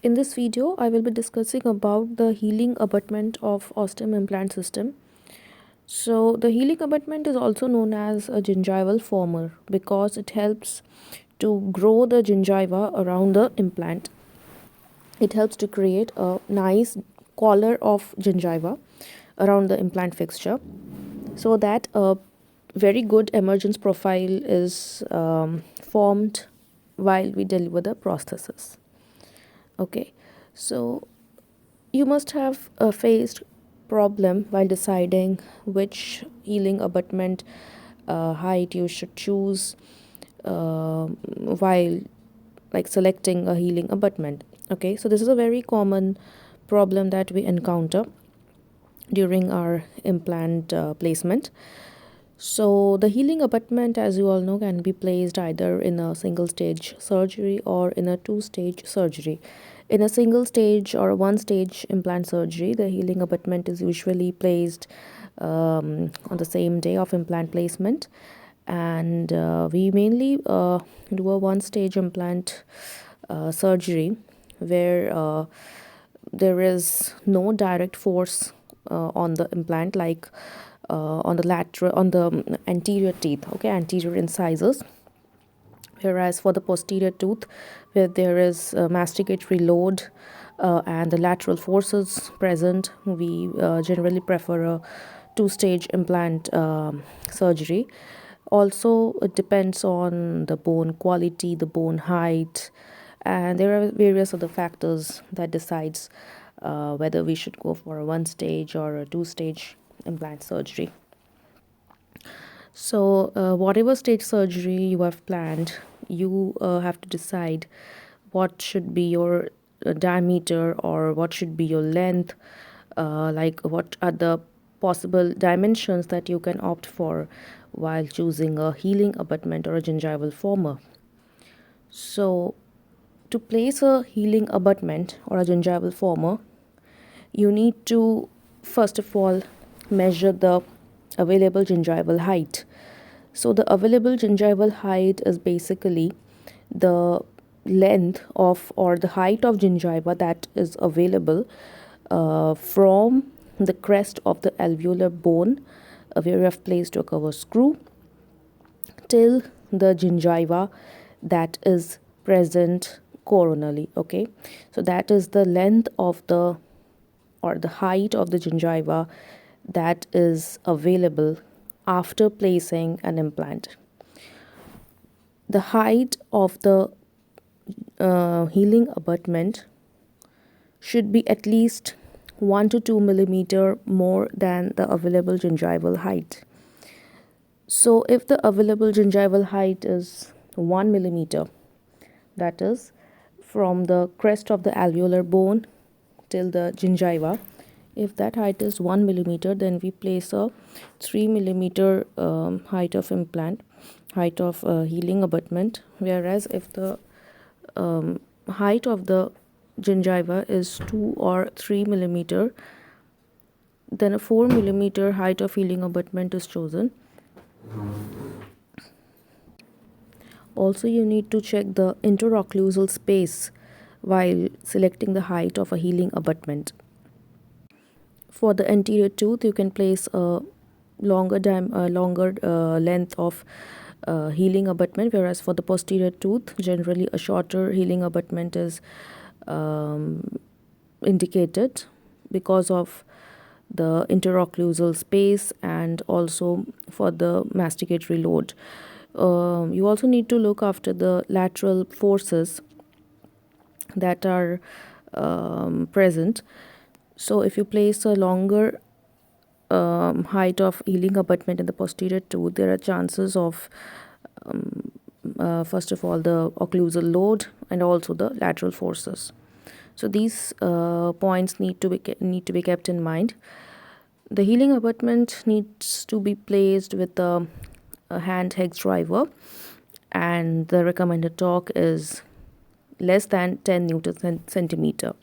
In this video, I will be discussing about the healing abutment of ostium implant system. So, the healing abutment is also known as a gingival former because it helps to grow the gingiva around the implant. It helps to create a nice collar of gingiva around the implant fixture so that a very good emergence profile is formed while we deliver the prosthesis. Okay, so you must have faced problem while deciding which healing abutment height you should choose while like selecting a healing abutment. Okay, so this is a very common problem that we encounter during our implant placement. So the healing abutment, as you all know, can be placed either in a single stage surgery or in a two-stage surgery. In a single stage or one stage implant surgery, the healing abutment is usually placed on the same day of implant placement, and we mainly do a one stage implant surgery where there is no direct force on the implant, like on the anterior teeth, okay, anterior incisors. Whereas for the posterior tooth, where there is masticatory load and the lateral forces present, we generally prefer a two-stage implant surgery. Also, it depends on the bone quality, the bone height, and there are various other factors that decides whether we should go for a one-stage or a two-stage implant surgery. So, whatever stage surgery you have planned, you have to decide what should be your diameter or what should be your length, like what are the possible dimensions that you can opt for while choosing a healing abutment or a gingival former. So, to place a healing abutment or a gingival former, you need to first of all measure the available gingival height. So the available gingival height is basically the length of or the height of gingiva that is available from the crest of the alveolar bone where you have placed your cover screw till the gingiva that is present coronally. Okay, so that is the length of the or the height of the gingiva that is available after placing an implant. The height of the healing abutment should be at least 1 to 2 millimeter more than the available gingival height. So if the available gingival height is 1 millimeter, that is from the crest of the alveolar bone till the gingiva, if that height is 1 millimeter, then we place a 3 millimeter height of implant, height of healing abutment. Whereas if the height of the gingiva is 2 or 3 millimeter, then a 4 millimeter height of healing abutment is chosen. Also, you need to check the interocclusal space while selecting the height of a healing abutment. For the anterior tooth, you can place a longer length of healing abutment, whereas for the posterior tooth, generally a shorter healing abutment is indicated because of the interocclusal space and also for the masticatory load. You also need to look after the lateral forces that are present. So if you place a longer height of healing abutment in the posterior tooth, there are chances of first of all the occlusal load and also the lateral forces. So these points need to be kept in mind. The healing abutment needs to be placed with a hand hex driver, and the recommended torque is less than 10 newton centimeter.